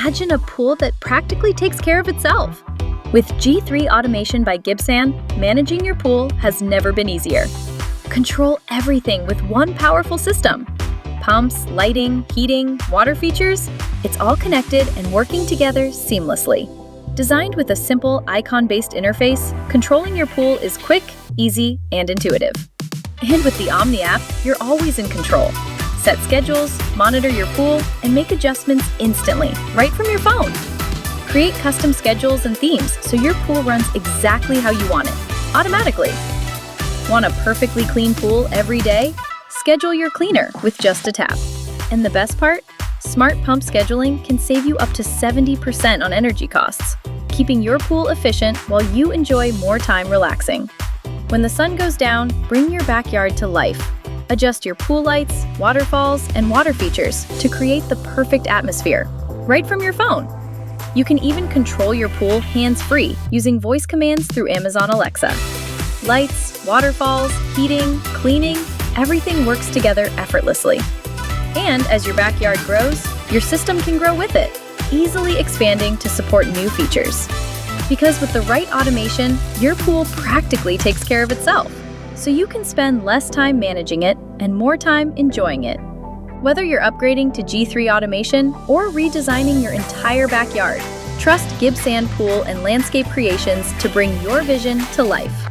Imagine a pool that practically takes care of itself. With G3 Automation by Gib-San, managing your pool has never been easier. Control everything with one powerful system. Pumps, lighting, heating, water features, it's all connected and working together seamlessly. Designed with a simple icon-based interface, controlling your pool is quick, easy, and intuitive. And with the Omni app, you're always in control. Set schedules, monitor your pool, and make adjustments instantly, right from your phone. Create custom schedules and themes so your pool runs exactly how you want it, automatically. Want a perfectly clean pool every day? Schedule your cleaner with just a tap. And the best part? Smart pump scheduling can save you up to 70% on energy costs, keeping your pool efficient while you enjoy more time relaxing. When the sun goes down, bring your backyard to life. Adjust your pool lights, waterfalls, and water features to create the perfect atmosphere, right from your phone. You can even control your pool hands-free using voice commands through Amazon Alexa. Lights, waterfalls, heating, cleaning, everything works together effortlessly. And as your backyard grows, your system can grow with it, easily expanding to support new features. Because with the right automation, your pool practically takes care of itself, so you can spend less time managing it and more time enjoying it. Whether you're upgrading to G3 Automation or redesigning your entire backyard, trust Gib-San Pool and Landscape Creations to bring your vision to life.